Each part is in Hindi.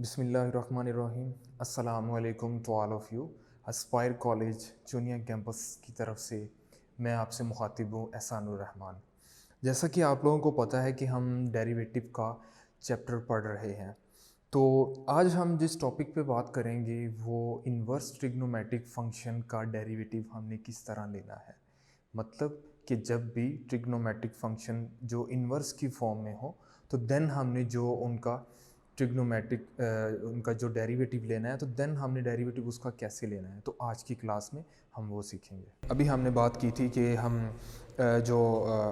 बिस्मिल्लाहिर्रहमानिर्रहीम। अस्सलामु अलैकुम to all of you. Aspire college junior campus की तरफ से मैं आपसे मुखातिब हूँ एहसानुर रहमान। जैसा कि आप लोगों को पता है कि हम डेरिवेटिव का चैप्टर पढ़ रहे हैं, तो आज हम जिस टॉपिक पे बात करेंगे वो इन्वर्स ट्रिग्नोमेट्रिक फंक्शन का डेरिवेटिव हमने किस तरह लेना है। मतलब कि जब भी ट्रिग्नोमेट्रिक फंक्शन जो इन्वर्स की फॉर्म में हो तो देन हमने जो उनका ट्रिग्नोमेट्रिक उनका जो डेरिवेटिव लेना है, तो देन हमने डेरिवेटिव उसका कैसे लेना है, तो आज की क्लास में हम वो सीखेंगे। अभी हमने बात की थी कि हम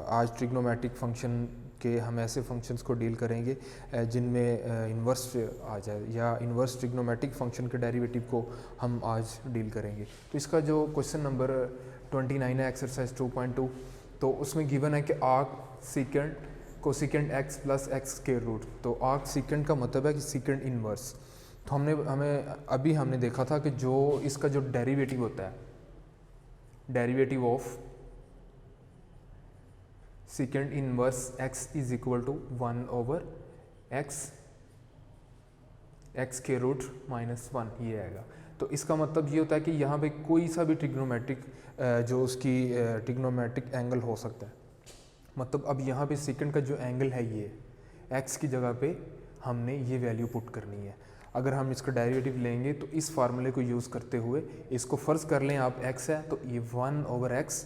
आज ट्रिग्नोमेट्रिक फंक्शन के हम ऐसे फंक्शंस को डील करेंगे जिनमें इन्वर्स आ जाए, या इन्वर्स ट्रिग्नोमेट्रिक फंक्शन के डेरिवेटिव को हम आज डील करेंगे। तो इसका जो क्वेश्चन नंबर 29 है एक्सरसाइज 2.2, तो उसमें गिवन है कि arc secant cosecant X plus X के रूट। तो आर्क सीकेंट का मतलब है कि सीकेंट इन्वर्स। तो हमने देखा था कि जो इसका जो डेरिवेटिव होता है, derivative of secant inverse X is equal to 1 over X के रूट -1 ये आएगा। तो इसका मतलब ये होता है कि यहाँ पे कोई सा भी ट्रिग्नोमेट्रिक जो उसकी ट्रिग्नोमेट्रिक एंगल हो सकता है। मतलब अब यहाँ पे सेकंड का जो एंगल है ये x की जगह पे हमने ये वैल्यू पुट करनी है। अगर हम इसका डेरिवेटिव लेंगे तो इस फार्मूले को यूज़ करते हुए इसको फ़र्ज़ कर लें आप x है, तो ये 1 ओवर x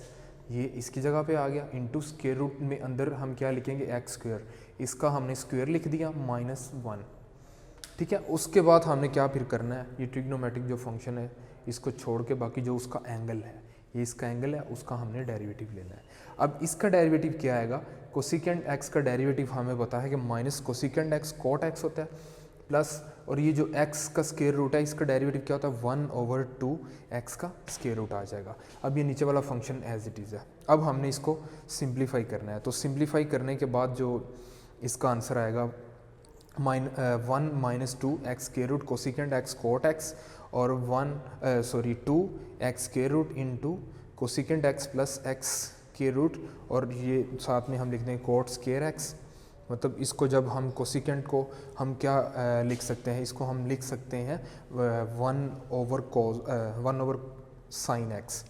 ये इसकी जगह पे आ गया, इंटू स्क्वायर रूट में अंदर हम क्या लिखेंगे x स्क्वायर, इसका हमने स्क्वायर लिख दिया -1। ठीक है, उसके बाद हमने क्या फिर करना है, ये ट्रिग्नोमेट्रिक जो फंक्शन है इसको छोड़ के बाकी जो उसका एंगल है, ये इसका एंगल है, उसका हमने डेरिवेटिव लेना है। अब इसका डेरिवेटिव क्या आएगा, कोसिकेंट एक्स का डेरिवेटिव हमें पता है कि minus cosecant X cot X होता है, प्लस और ये जो एक्स का स्क्वायर रूट है इसका डेरिवेटिव क्या होता है 1 ओवर 2 एक्स का स्क्वायर रूट आ जाएगा। अब ये नीचे वाला फंक्शन एज इट इज़ है। अब हमने इसको सिंप्लीफाई करना है, तो सिंप्लीफाई करने के बाद जो इसका आंसर आएगा 1 minus 2 X square root cosecant X cot X और 2 X square root into cosecant X plus X के रूट, और ये साथ में हम लिखते हैं कॉट स्क्वायर एक्स। मतलब इसको जब हम कोसिकेंट को हम क्या लिख सकते हैं, इसको हम लिख सकते हैं 1 ओवर साइन एक्स।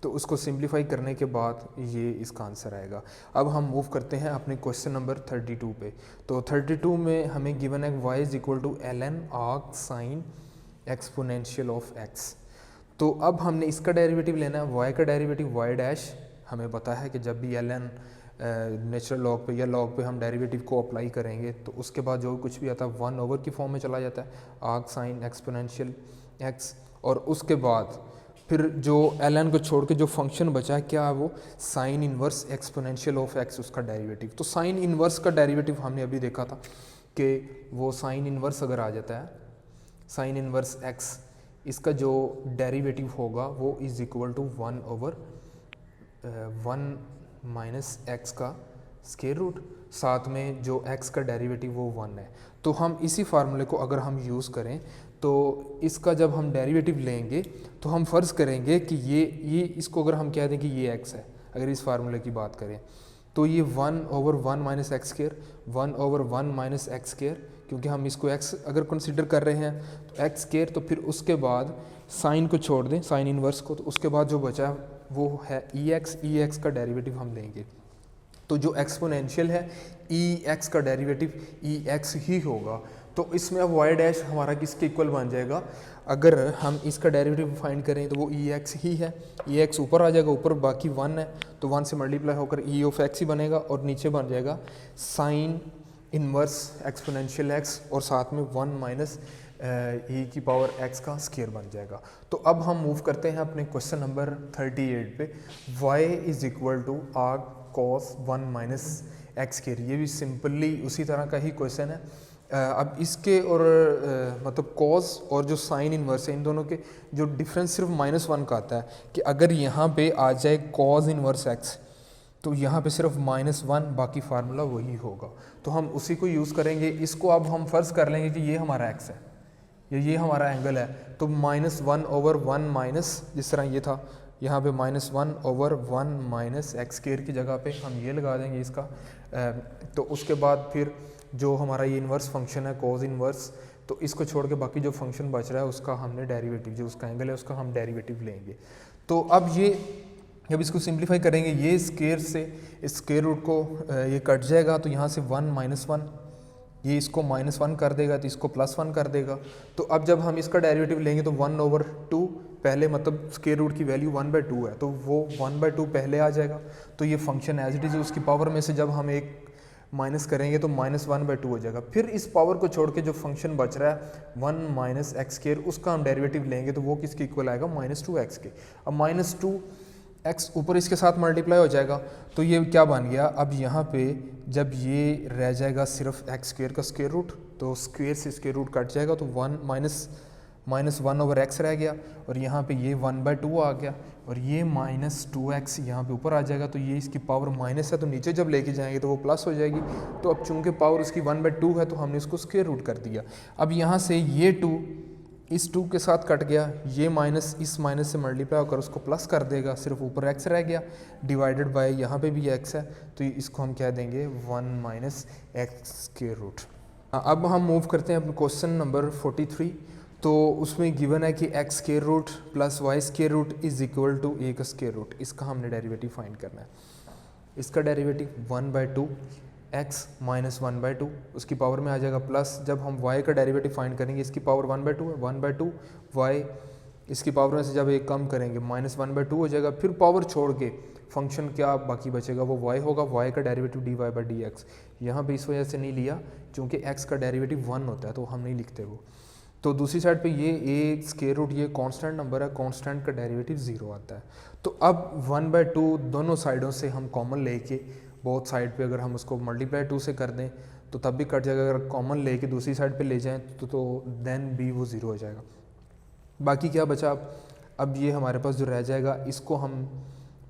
तो उसको सिंप्लीफाई करने के बाद ये इसका आंसर आएगा। अब हम मूव करते हैं अपने क्वेश्चन नंबर 32 पे। तो 32 में हमें गिवन है y is equal to ln arc sine exponential of x। तो अब हमने इसका डेरिवेटिव लेना है, y का डेरिवेटिव y डैश। हमें पता है कि जब भी ln नेचुरल लॉग पे या लॉग पे हम डेरिवेटिव को अप्लाई करेंगे तो उसके बाद जो कुछ भी आता है 1 ओवर की फॉर्म में चला जाता है, आर्क साइन एक्सपोनेंशियल x। और उसके बाद फिर जो ln को छोड़ के जो फंक्शन बचा है क्या है, वो sign inverse exponential of x उसका डेरिवेटिव। तो साइन इन्वर्स का डेरिवेटिव हमने अभी देखा था कि वो साइन इन्वर्स अगर आ जाता है, साइन इन्वर्स x, इसका जो डेरिवेटिव होगा वो is equal to 1 over 1 minus X का स्क्वायर रूट, साथ में जो x का डेरिवेटिव वो 1 है। तो हम इसी फार्मूले को अगर हम यूज़ करें तो इसका जब हम डेरिवेटिव लेंगे तो हम फ़र्ज़ करेंगे कि ये इसको अगर हम कह दें कि ये x है, अगर इस फार्मूले की बात करें तो ये 1 over 1 minus X square, 1 over 1 minus X square, क्योंकि हम इसको x अगर कंसिडर कर रहे हैं तो एक्स स्क्वायर, तो फिर उसके बाद साइन को छोड़ दें, साइन इन्वर्स को, तो उसके बाद जो बचा वो है एक्स का डेरिवेटिव हम लेंगे। तो जो एक्सपोनेंशियल है एक्स का डेरिवेटिव एक्स ही होगा। तो इसमें अब वाई डैश हमारा किसके इक्वल बन जाएगा, अगर हम इसका डेरिवेटिव फाइंड करें तो वो एक्स ही है, एक्स ऊपर आ जाएगा, ऊपर बाकी 1 है तो 1 से मल्टीप्लाई होकर ऑफ एक्स ही बनेगा, और नीचे बन जाएगा साइन इन्वर्स एक्सपोनेंशियल एक्स और साथ में 1 माइनस की पावर एक्स का स्क्वायर बन जाएगा। तो अब हम मूव करते हैं अपने क्वेश्चन नंबर 38 पे। y is equal to arc cos 1 minus X square, ये भी सिंपली उसी तरह का ही क्वेश्चन है। अब इसके और मतलब कॉस और जो साइन इन्वर्स है इन दोनों के जो डिफरेंस सिर्फ -1 का आता है कि अगर यहाँ पे आ जाए कॉस इन्वर्स एक्स तो यहाँ पे सिर्फ -1, बाकी फार्मूला वही होगा। तो हम उसी को यूज़ करेंगे। इसको अब हम फ़र्ज़ कर लेंगे कि ये हमारा x है, ये हमारा एंगल है, तो -1 ओवर 1 माइनस, जिस तरह ये था यहाँ पे -1 ओवर 1 माइनस एक्स स्क्वायर की जगह पे हम ये लगा देंगे इसका। तो उसके बाद फिर जो हमारा ये इन्वर्स फंक्शन है कॉस इन्वर्स, तो इसको छोड़ के बाकी जो फंक्शन बच रहा है उसका हमने डेरिवेटिव, जो उसका एंगल है उसका हम डेरिवेटिव लेंगे। तो अब ये जब इसको सिंप्लीफाई करेंगे, ये स्क्वायर से इस स्क्वायर रूट को ये कट जाएगा, तो यहाँ से 1 -1, ये इसको -1 कर देगा तो इसको +1 कर देगा। तो अब जब हम इसका डेरिवेटिव लेंगे तो 1/2 पहले, मतलब स्क्वायर रूट की वैल्यू 1/2 है तो वो 1/2 पहले आ जाएगा। तो ये फंक्शन एज इट इज़ उसकी पावर में से जब हम एक माइनस करेंगे तो -1/2 हो जाएगा। फिर इस पावर को छोड़ के जो फंक्शन बच रहा है 1 - x², उसका हम डेरिवेटिव लेंगे तो वो किसके इक्वल आएगा, -2x के। अब -2x ऊपर इसके साथ मल्टीप्लाई हो जाएगा तो ये क्या बन गया, अब यहाँ पे जब ये रह जाएगा सिर्फ x² का स्क्वायर रूट, तो स्क्वायर से स्क्वायर रूट कट जाएगा तो 1 रह गया, और यहाँ पे ये 1/2 आ गया, और ये -2x यहाँ पे ऊपर आ जाएगा। तो ये इसकी पावर माइनस है तो नीचे जब लेके जाएंगे तो वो प्लस हो जाएगी। तो अब चूंकि पावर उसकी 1/2 है तो हमने इसको स्क्वायर रूट कर दिया। अब यहाँ से ये 2 इस 2 के साथ कट गया, ये माइनस इस माइनस से मल्टीप्लाई होकर उसको प्लस कर देगा, सिर्फ ऊपर x रह गया, डिवाइडेड बाय यहाँ पे भी x है तो इसको हम कह देंगे 1 - x²। अब हम मूव करते हैं अपने क्वेश्चन नंबर 43। तो उसमें गिवन है कि x² + y² is equal to a का स्क्वायर रूट। इसका हमने डेरिवेटिव फाइंड करना है। इसका डेरिवेटिव 1/2 x - 1/2 उसकी पावर में आ जाएगा प्लस, जब हम y का डेरिवेटिव फाइंड करेंगे इसकी पावर 1/2 है, 1/2 y इसकी पावर में से जब एक कम करेंगे -1/2 हो जाएगा। फिर पावर छोड़ के फंक्शन क्या बाकी बचेगा, वो y होगा, y का डेरिवेटिव dy/dx। यहाँ पे इस वजह से नहीं लिया क्योंकि x का डेरिवेटिव 1 होता है तो हम नहीं लिखते वो। तो दूसरी साइड पे ये a स्क्वायर रूट, ये कांस्टेंट नंबर है, कांस्टेंट का डेरिवेटिव 0 आता है। तो अब 1/2 दोनों साइडों से हम कॉमन लेके, बोथ साइड पे अगर हम उसको मल्टीप्लाई 2 से कर दें तो तब भी कट जाएगा, अगर कॉमन लेके दूसरी साइड पे ले जाएं तो देन भी वो 0 हो जाएगा। बाकी क्या बचा, अब ये हमारे पास जो रह जाएगा इसको हम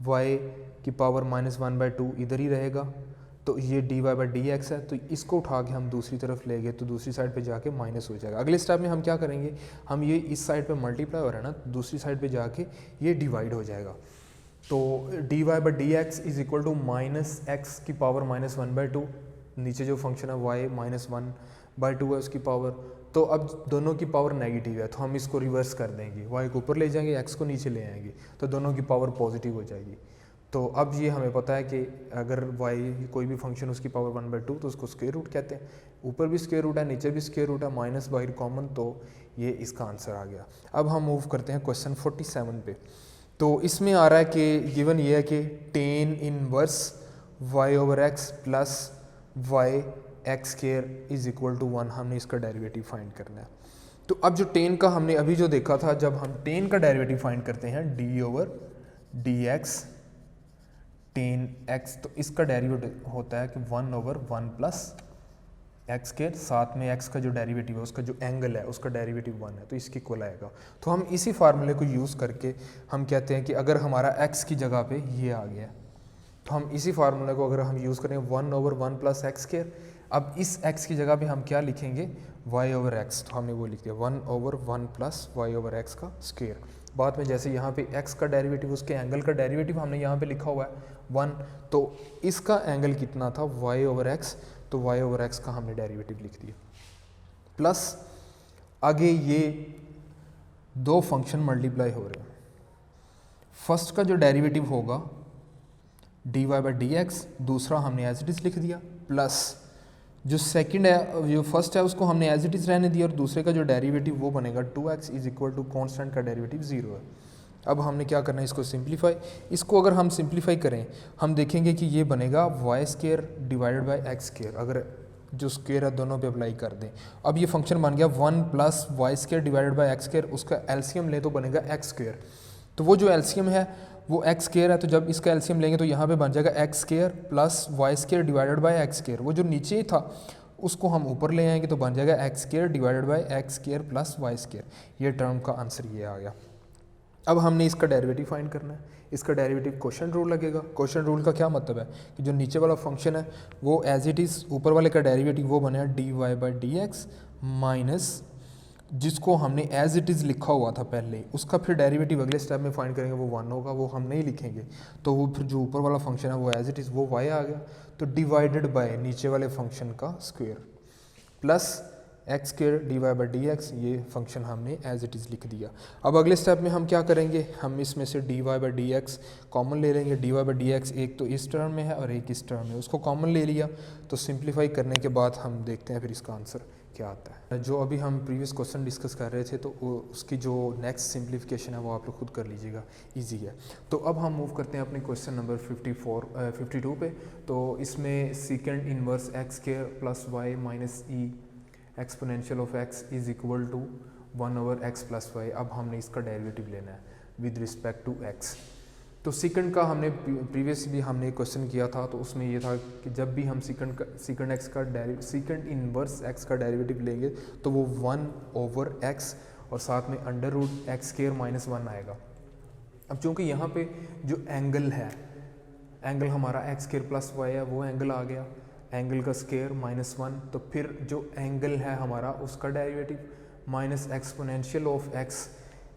y की पावर -1/2 इधर ही रहेगा, तो ये dy/dx है, तो इसको उठा के हम दूसरी तरफ ले गए तो दूसरी साइड पे जाके माइनस हो जाएगा। अगले स्टेप में हम क्या करेंगे, हम ये इस साइड पे मल्टीप्लाई हो रहा है ना, दूसरी साइड पे जाके ये डिवाइड हो जाएगा। तो dy/dx is equal to -x की पावर -1/2, नीचे जो फंक्शन है y -1/2 है उसकी पावर। तो अब दोनों की पावर नेगेटिव है तो हम इसको रिवर्स कर देंगे, y को ऊपर ले जाएंगे, x को नीचे ले आएंगे, तो दोनों की पावर पॉजिटिव हो जाएगी। तो अब ये हमें पता है कि अगर y कोई भी फंक्शन उसकी पावर 1/2 तो उसको स्क्वायर रूट कहते हैं। ऊपर भी स्क्वायर रूट है, नीचे भी स्क्वायर रूट है, माइनस बाहर कॉमन, तो ये इसका आंसर आ गया। अब हम मूव करते हैं क्वेश्चन 47 पे। तो इसमें आ रहा है कि गिवन ये है कि tan inverse y/x plus y(x² is equal to 1, हमने इसका डेरिवेटिव फाइंड करना है। तो अब जो tan का हमने अभी जो देखा था, जब हम tan का डेरिवेटिव फाइंड करते हैं d/dx tan x, तो इसका डेरिवेटिव होता है कि 1/1 प्लस x², साथ में x का जो डेरिवेटिव है उसका जो एंगल है उसका डेरिवेटिव 1 है तो इसकी इक्वल आएगा। तो हम इसी फार्मूले को यूज़ करके हम कहते हैं कि अगर हमारा x की जगह पे ये आ गया तो हम इसी फार्मूले को अगर हम यूज़ करें 1/1 प्लस x², अब इस x की जगह पे हम क्या लिखेंगे, y/x, तो हमने वो लिख दिया 1/1 प्लस y/x का स्क्वायर। बाद में जैसे यहाँ पे x का डेरिवेटिव, उसके एंगल का डेरिवेटिव हमने यहाँ पे लिखा हुआ है 1, तो इसका एंगल कितना था y/x, तो y/x का हमने डेरिवेटिव लिख दिया। प्लस आगे ये दो फंक्शन मल्टीप्लाई हो रहे हैं, फर्स्ट का जो डेरिवेटिव होगा dy/dx, दूसरा हमने एज इट इज़ लिख दिया, प्लस जो सेकंड है, जो फर्स्ट है उसको हमने एज इट इज़ रहने दिया, और दूसरे का जो डेरिवेटिव वो बनेगा 2x is equal to constant का डेरिवेटिव 0 है। अब हमने क्या करना है, इसको सिंप्लीफाई, इसको अगर हम सिंप्लीफाई करें हम देखेंगे कि ये बनेगा y² डिवाइडेड बाई x², अगर जो स्क्वायर है दोनों पे अप्लाई कर दें। अब ये फंक्शन बन गया 1 plus y² divided by x², उसका एलसीएम ले तो बनेगा x², तो वो जो एलसीएम है वो x² है, तो जब इसका एलसीएम लेंगे तो यहाँ पे बन जाएगा x² plus y² divided by x², वो जो नीचे था उसको हम ऊपर ले आएंगे तो बन जाएगा x² divided by x² plus y²। ये टर्म का आंसर ये आ गया। अब हमने इसका डेरिवेटिव फाइंड करना है, इसका डेरिवेटिव क्वोशिएंट रूल लगेगा। क्वोशिएंट रूल का क्या मतलब है कि जो नीचे वाला फंक्शन है वो एज इट इज़ ऊपर वाले का डेरिवेटिव वो बनेगा dy/dx माइनस जिसको हमने एज इट इज़ लिखा हुआ था पहले, उसका फिर डेरिवेटिव अगले स्टेप में फाइंड करेंगे वो 1 होगा, वो हम नहीं लिखेंगे, तो वो फिर जो ऊपर वाला फंक्शन है वो एज इट इज़ वो y आ गया, तो डिवाइडेड बाय नीचे वाले फंक्शन का square plus X square D Y by D X, ये फंक्शन हमने एज इट इज़ लिख दिया। अब अगले स्टेप में हम क्या करेंगे, हम इसमें से D Y by D X common ले लेंगे। D Y by D X एक तो इस टर्म में है और एक इस टर्म में, उसको कॉमन ले लिया तो सिंप्लीफाई करने के बाद हम देखते हैं फिर इसका आंसर क्या आता है। जो अभी हम प्रीवियस क्वेश्चन डिस्कस कर रहे थे तो उसकी जो नेक्स्ट सिंप्लीफिकेशन है वो आप लोग खुद कर लीजिएगा, इजी है। तो अब हम मूव करते हैं अपने क्वेश्चन नंबर 52 पे। तो इसमें secant inverse X square plus Y minus E exponential of X is equal to 1/x plus Y. अब हमने इसका डेरिवेटिव लेना है विद रिस्पेक्ट टू एक्स। तो सीकेंड का हमने प्रीवियसली हमने क्वेश्चन किया था, तो उसमें ये था कि जब भी हम सीकेंड इनवर्स एक्स का डेरिवेटिव लेंगे तो वो 1/x और साथ में under root X square minus 1 आएगा। अब चूँकि यहाँ पे जो एंगल है, एंगल हमारा एक्स स्क्वायर प्लस वाई है, वो एंगल आ गया, एंगल का स्क्वायर -1, तो फिर जो एंगल है हमारा उसका derivative minus exponential of x,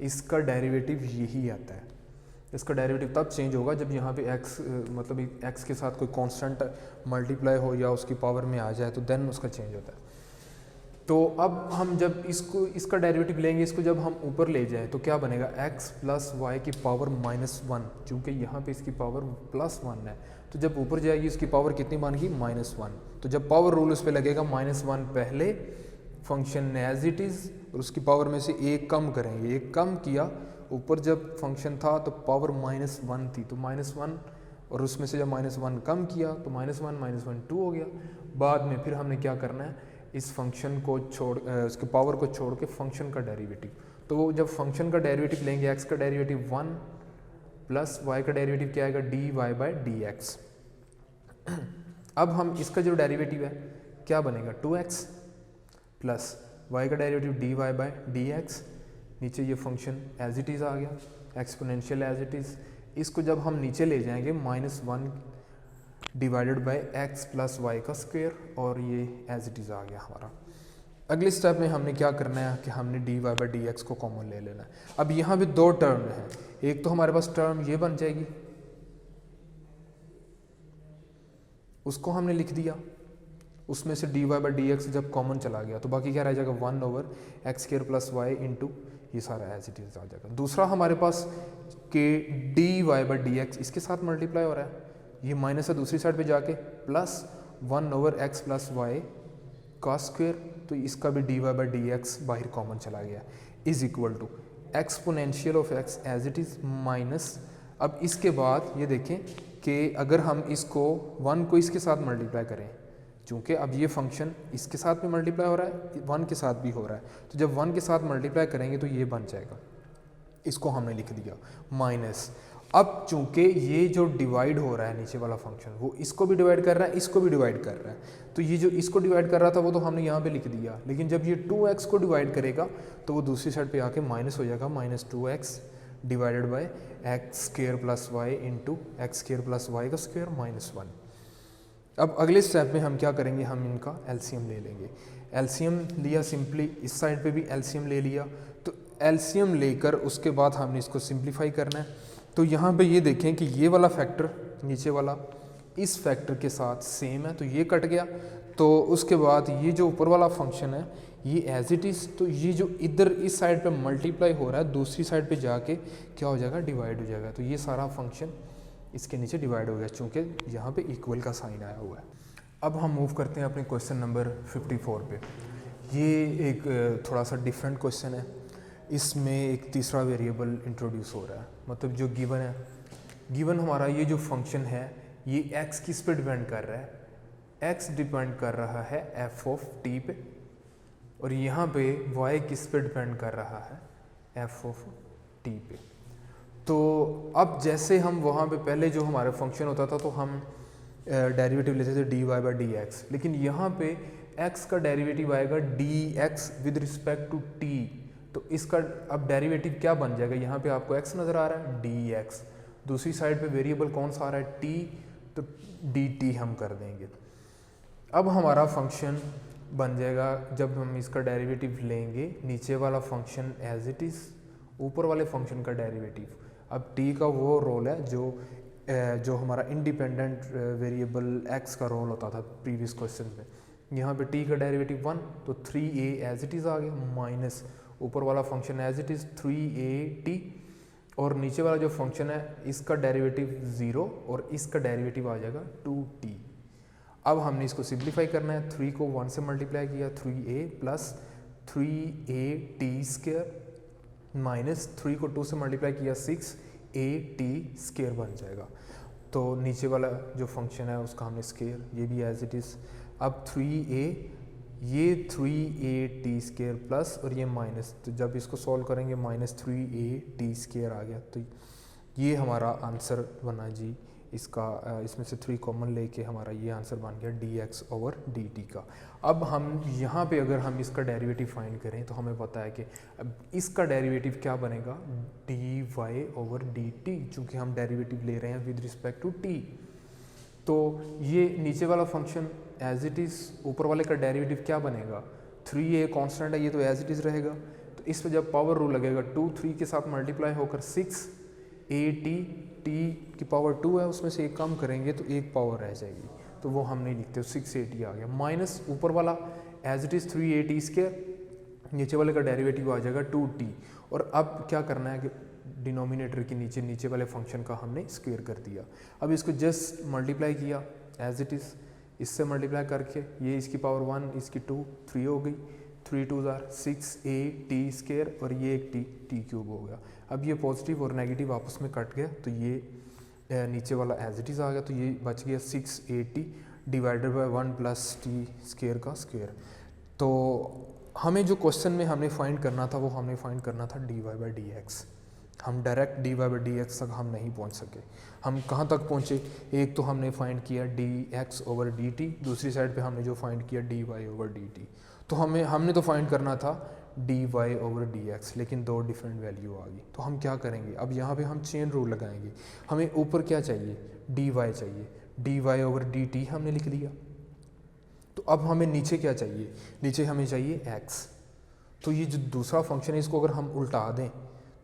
इसका डेरिवेटिव यही आता है। इसका डेरिवेटिव तब चेंज होगा जब यहाँ पे x मतलब x के साथ कोई कांस्टेंट मल्टीप्लाई हो या उसकी पावर में आ जाए, तो देन उसका चेंज होता है। तो अब हम जब इसका डेरिवेटिव लेंगे, इसको जब हम ऊपर ले जाएं तो क्या बनेगा, x प्लस वाई की पावर -1, चूँकि यहाँ पे इसकी पावर +1 है, तो जब ऊपर जाएगी इसकी पावर कितनी बन गई, -1। तो जब पावर रूल उस पर लगेगा -1 पहले फंक्शन एज इट इज़ और उसकी पावर में से एक कम करेंगे, एक कम किया, ऊपर जब फंक्शन था तो पावर -1 थी, तो -1 और उसमें से जब -1 कम किया तो -1 2 हो गया। बाद में फिर हमने क्या करना है, इस फंक्शन को उसके पावर को छोड़ के फंक्शन का डेरिवेटिव, तो वो जब फंक्शन का डेरिवेटिव लेंगे, x का डेरिवेटिव 1 प्लस y का डेरिवेटिव क्या आएगा, d Y by D x. अब हम इसका जो डेरिवेटिव है क्या बनेगा, 2x प्लस y का derivative d Y by D x, नीचे ये फंक्शन एज इट इज़ आ गया, एक्सपोनेंशियल एज इट इज़। इसको जब हम नीचे ले जाएंगे -1 divided by x plus y का स्क्वायर, और ये एज इट इज़ आ गया हमारा। अगले स्टेप में हमने क्या करना है कि हमने d Y by D x को कॉमन ले लेना है। अब यहाँ पे दो टर्म है, एक तो हमारे पास टर्म ये बन जाएगी, उसको हमने लिख दिया, उसमें से D Y by D x जब कॉमन चला गया तो बाकी क्या रह जाएगा, 1/x square plus y into ये सारा एज इट इज आ जाएगा। दूसरा हमारे पास के d Y by D x इसके साथ मल्टीप्लाई हो रहा है, ये माइनस है दूसरी साइड पे जाके, प्लस 1/x प्लस वाई का स्क्वायर, तो इसका भी d Y by D x बाहर कॉमन चला गया, is equal to exponential of x as it is minus. अब इसके बाद ये देखें कि अगर हम इसको 1 को इसके साथ मल्टीप्लाई करें, चूँकि अब ये फंक्शन इसके साथ भी मल्टीप्लाई हो रहा है, 1 के साथ भी हो रहा है, तो जब 1 के साथ मल्टीप्लाई करेंगे तो ये बन जाएगा, इसको हमने लिख दिया माइनस। अब चूँकि ये जो डिवाइड हो रहा है नीचे वाला फंक्शन, वो इसको भी डिवाइड कर रहा है, इसको भी डिवाइड कर रहा है, तो ये जो इसको डिवाइड कर रहा था वो तो हमने यहाँ पे लिख दिया, लेकिन जब ये 2x को डिवाइड करेगा तो वो दूसरी साइड पे आके माइनस हो जाएगा, -2x divided by x square plus y into x square plus y का स्क्वायर -1। अब अगले स्टेप में हम क्या करेंगे, हम इनका एलसीएम ले लेंगे। एलसीएम लिया सिंपली, इस साइड पे भी एलसीएम ले लिया, तो एलसीएम लेकर उसके बाद हमने इसको सिंप्लीफाई करना है। तो यहाँ पे ये देखें कि ये वाला फैक्टर नीचे वाला इस फैक्टर के साथ सेम है, तो ये कट गया, तो उसके बाद ये जो ऊपर वाला फंक्शन है ये एज इट इज़, तो ये जो इधर इस साइड पे मल्टीप्लाई हो रहा है दूसरी साइड पे जाके क्या हो जाएगा, डिवाइड हो जाएगा, तो ये सारा फंक्शन इसके नीचे डिवाइड हो गया, चूँकि यहाँ पे इक्वल का साइन आया हुआ है। अब हम मूव करते हैं अपने क्वेश्चन नंबर 54 पे। ये एक थोड़ा सा डिफरेंट क्वेश्चन है, इसमें एक तीसरा वेरिएबल इंट्रोड्यूस हो रहा है, मतलब जो गिवन है, गिवन हमारा ये जो फंक्शन है ये x किस पे डिपेंड कर रहा है, x डिपेंड कर रहा है f ऑफ t पे, और यहाँ पे y किस पे डिपेंड कर रहा है, f ऑफ t पे। तो अब जैसे हम वहाँ पे पहले जो हमारा फंक्शन होता था तो हम डेरिवेटिव लेते थे d Y by D x, लेकिन यहाँ पे x का डेरिवेटिव आएगा dx with respect to t, तो इसका अब डेरिवेटिव क्या बन जाएगा, यहाँ पे आपको x नज़र आ रहा है dx, दूसरी साइड पे वेरिएबल कौन सा आ रहा है t, तो dt हम कर देंगे। अब हमारा फंक्शन बन जाएगा, जब हम इसका डेरिवेटिव लेंगे, नीचे वाला फंक्शन एज इट इज़, ऊपर वाले फंक्शन का डेरिवेटिव। अब t का वो रोल है जो हमारा इंडिपेंडेंट वेरिएबल x का रोल होता था प्रीवियस क्वेश्चन में, यहाँ पे t का डेरिवेटिव 1, तो 3a एज इट इज़ आ गया, माइनस ऊपर वाला function as it is 3at, और नीचे वाला जो फंक्शन है इसका डेरिवेटिव 0 और इसका डेरिवेटिव आ जाएगा 2t। अब हमने इसको सिंप्लीफाई करना है, 3 को 1 से मल्टीप्लाई किया, 3a plus 3at square minus 3 को 2 से मल्टीप्लाई किया, 6at स्क्वायर बन जाएगा। तो नीचे वाला जो फंक्शन है उसका हमने स्क्वायर, ये भी एज इट इज़। अब 3a, ये 3at स्क्वायर प्लस और ये माइनस, तो जब इसको सॉल्व करेंगे माइनस 3at स्क्वायर आ गया, तो ये हमारा आंसर बना जी इसका। इसमें से 3 कॉमन लेके हमारा ये आंसर बन गया dx ओवर dt का। अब हम यहाँ पे अगर हम इसका डेरिवेटिव फाइंड करें तो हमें पता है कि अब इसका डेरिवेटिव क्या बनेगा, dy ओवर dt, चूँकि हम डेरिवेटिव ले रहे हैं विद रिस्पेक्ट टू t। तो ये नीचे वाला फंक्शन एज इट इज़, ऊपर वाले का डेरिवेटिव क्या बनेगा, 3a कांस्टेंट है, ये तो एज इट इज़ रहेगा। तो इस पर जब पावर रूल लगेगा, 2 3 के साथ मल्टीप्लाई होकर 6at, t की पावर 2 है, उसमें से एक कम करेंगे तो एक पावर रह जाएगी, तो वो हम नहीं लिखते, 6at आ गया, माइनस ऊपर वाला as it is 3at square, नीचे वाले का डेरिवेटिव आ जाएगा 2t। और अब क्या करना है कि डिनोमिनेटर के नीचे वाले फंक्शन का हमने स्क्वायर कर दिया। अब इसको जस्ट मल्टीप्लाई किया एज इट इज़, इससे मल्टीप्लाई करके ये इसकी पावर 1, इसकी 2, 3 हो गई, 3 2 6at स्क्वायर और ये एक t क्यूब हो गया। अब ये पॉजिटिव और नेगेटिव आपस में कट गया, तो ये नीचे वाला एज इट इज़ आ गया, तो ये बच गया 6at divided by 1 plus t square का स्क्वायर। तो हमें जो क्वेश्चन में हमने फाइंड करना था वो हमने फाइंड करना था dy बाई dx। हम डायरेक्ट dy बाई dx तक हम नहीं पहुंच सके। हम कहाँ तक पहुँचे, एक तो हमने फाइंड किया dx ओवर dt, दूसरी साइड पे हमने जो फाइंड किया dy ओवर dt। तो हमने तो फाइंड करना था dy ओवर dx, लेकिन दो डिफरेंट वैल्यू आ गई। तो हम क्या करेंगे, अब यहाँ पे हम चेन रूल लगाएंगे। हमें ऊपर क्या चाहिए, dy चाहिए, dy ओवर dt हमने लिख लिया। तो अब हमें नीचे क्या चाहिए, नीचे हमें चाहिए x। तो ये जो दूसरा फंक्शन है इसको अगर हम उल्टा दें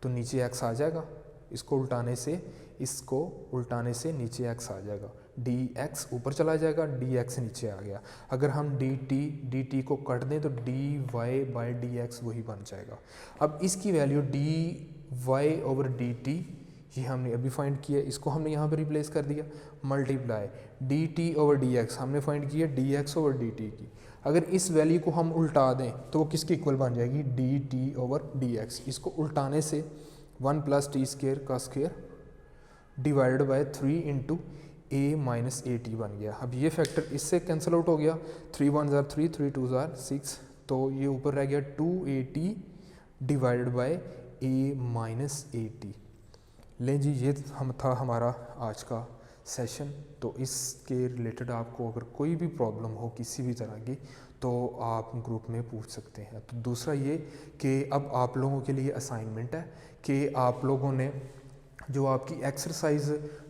तो नीचे x आ जाएगा, इसको उल्टाने से नीचे x आ जाएगा, dx ऊपर चला जाएगा, dx नीचे आ गया। अगर हम dt को कट दें तो dy बाई dx वही बन जाएगा। अब इसकी वैल्यू dy ओवर dt ये हमने अभी फाइंड किया, इसको हमने यहाँ पे रिप्लेस कर दिया, मल्टीप्लाई dt ओवर dx हमने फाइंड किया dx ओवर dt की। अगर इस वैल्यू को हम उल्टा दें तो वो किसकी इक्वल बन जाएगी, dt ओवर dx। इसको उल्टाने से 1 प्लस टी स्क्वायर का square divided by 3 into a minus at बन गया। अब ये फैक्टर इससे कैंसिल आउट हो गया, 3 1 ज़ार 3, 3 2 ज़ार 6, तो ये ऊपर रह गया 2at divided by a minus at। लें जी, ये था हमारा आज का सेशन। तो इसके रिलेटेड आपको अगर कोई भी प्रॉब्लम हो किसी भी तरह की तो आप ग्रुप में पूछ सकते हैं। तो दूसरा ये कि अब आप लोगों के लिए असाइनमेंट है कि आप लोगों ने जो आपकी एक्सरसाइज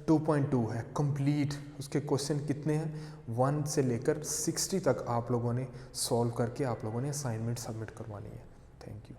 2.2 है कंप्लीट, उसके क्वेश्चन कितने हैं 1 से लेकर 60 तक आप लोगों ने सॉल्व करके आप लोगों ने असाइनमेंट सबमिट करवानी है। Thank you.